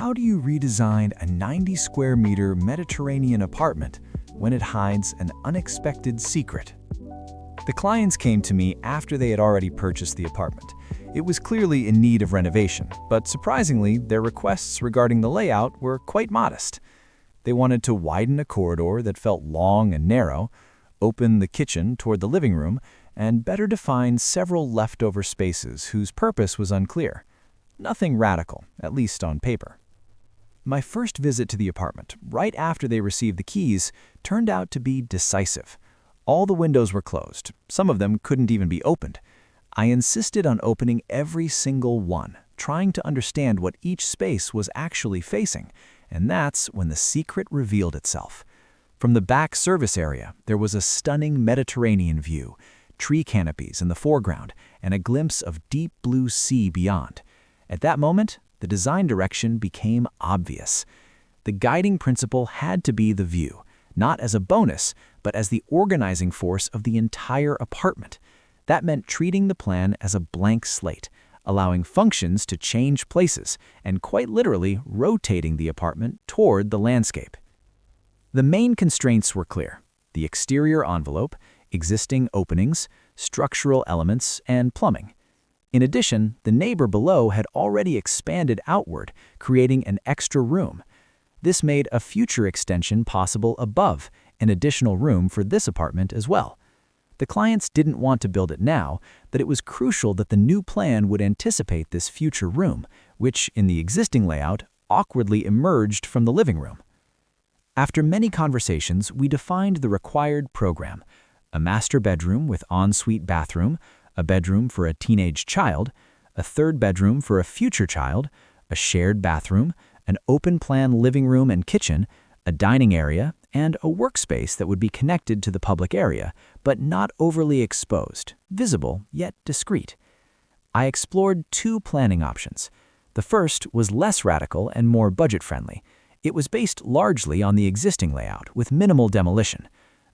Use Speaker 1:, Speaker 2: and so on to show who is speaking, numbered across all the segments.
Speaker 1: How do you redesign a 90 square meter Mediterranean apartment when it hides an unexpected secret? The clients came to me after they had already purchased the apartment. It was clearly in need of renovation, but surprisingly, their requests regarding the layout were quite modest. They wanted to widen a corridor that felt long and narrow, open the kitchen toward the living room, and better define several leftover spaces whose purpose was unclear. Nothing radical, at least on paper. My first visit to the apartment, right after they received the keys, turned out to be decisive. All the windows were closed. Some of them couldn't even be opened. I insisted on opening every single one, trying to understand what each space was actually facing, and that's when the secret revealed itself. From the back service area, there was a stunning Mediterranean view, tree canopies in the foreground, and a glimpse of deep blue sea beyond. At that moment, the design direction became obvious. The guiding principle had to be the view, not as a bonus, but as the organizing force of the entire apartment. That meant treating the plan as a blank slate, allowing functions to change places, and quite literally rotating the apartment toward the landscape. The main constraints were clear: the exterior envelope, existing openings, structural elements, and plumbing. In addition, the neighbor below had already expanded outward, creating an extra room. This made a future extension possible above, an additional room for this apartment as well. The clients didn't want to build it now, but it was crucial that the new plan would anticipate this future room, which, in the existing layout, awkwardly emerged from the living room. After many conversations, we defined the required program: a master bedroom with ensuite bathroom, a bedroom for a teenage child, a third bedroom for a future child, a shared bathroom, an open-plan living room and kitchen, a dining area, and a workspace that would be connected to the public area, but not overly exposed, visible yet discreet. I explored two planning options. The first was less radical and more budget-friendly. It was based largely on the existing layout, with minimal demolition.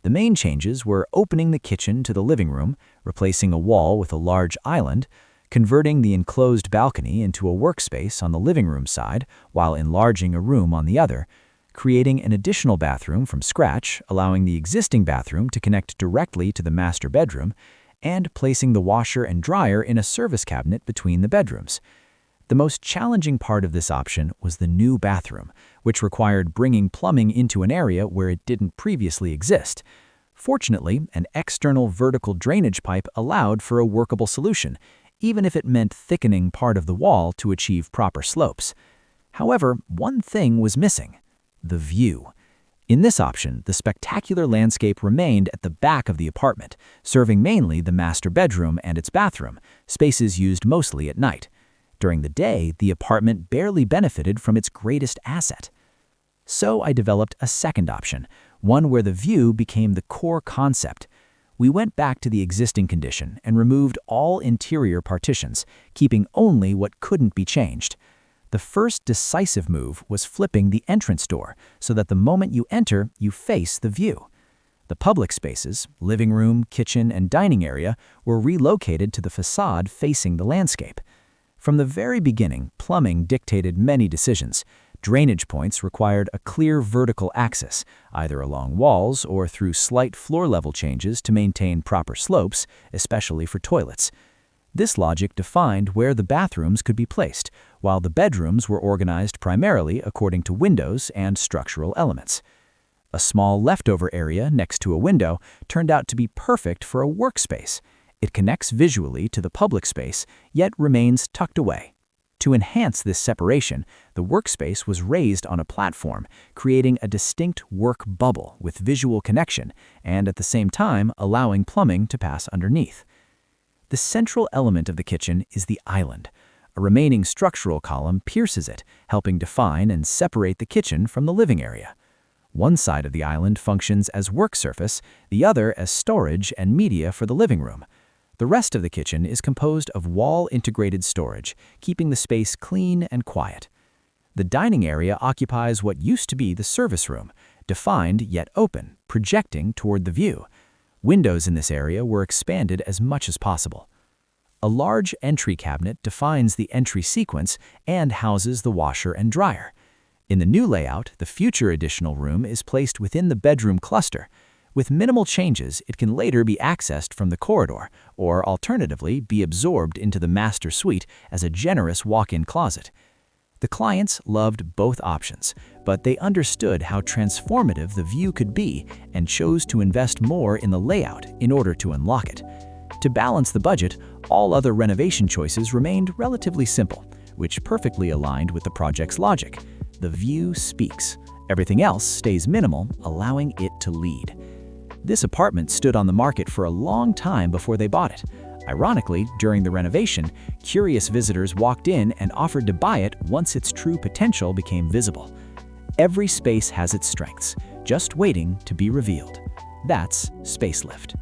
Speaker 1: The main changes were opening the kitchen to the living room, replacing a wall with a large island, converting the enclosed balcony into a workspace on the living room side while enlarging a room on the other, creating an additional bathroom from scratch, allowing the existing bathroom to connect directly to the master bedroom, and placing the washer and dryer in a service cabinet between the bedrooms. The most challenging part of this option was the new bathroom, which required bringing plumbing into an area where it didn't previously exist. Fortunately, an external vertical drainage pipe allowed for a workable solution, even if it meant thickening part of the wall to achieve proper slopes. However, one thing was missing: the view. In this option, the spectacular landscape remained at the back of the apartment, serving mainly the master bedroom and its bathroom, spaces used mostly at night. During the day, the apartment barely benefited from its greatest asset. So I developed a second option, one where the view became the core concept. We went back to the existing condition and removed all interior partitions, keeping only what couldn't be changed. The first decisive move was flipping the entrance door so that the moment you enter, you face the view. The public spaces, living room, kitchen, and dining area, were relocated to the facade facing the landscape. From the very beginning, plumbing dictated many decisions. Drainage points required a clear vertical axis, either along walls or through slight floor-level changes to maintain proper slopes, especially for toilets. This logic defined where the bathrooms could be placed, while the bedrooms were organized primarily according to windows and structural elements. A small leftover area next to a window turned out to be perfect for a workspace. It connects visually to the public space, yet remains tucked away. To enhance this separation, the workspace was raised on a platform, creating a distinct work bubble with visual connection and at the same time allowing plumbing to pass underneath. The central element of the kitchen is the island. A remaining structural column pierces it, helping define and separate the kitchen from the living area. One side of the island functions as work surface, the other as storage and media for the living room. The rest of the kitchen is composed of wall-integrated storage, keeping the space clean and quiet. The dining area occupies what used to be the service room, defined yet open, projecting toward the view. Windows in this area were expanded as much as possible. A large entry cabinet defines the entry sequence and houses the washer and dryer. In the new layout, the future additional room is placed within the bedroom cluster. With minimal changes, it can later be accessed from the corridor, or alternatively be absorbed into the master suite as a generous walk-in closet. The clients loved both options, but they understood how transformative the view could be and chose to invest more in the layout in order to unlock it. To balance the budget, all other renovation choices remained relatively simple, which perfectly aligned with the project's logic. The view speaks. Everything else stays minimal, allowing it to lead. This apartment stood on the market for a long time before they bought it. Ironically, during the renovation, curious visitors walked in and offered to buy it once its true potential became visible. Every space has its strengths, just waiting to be revealed. That's Spacelift.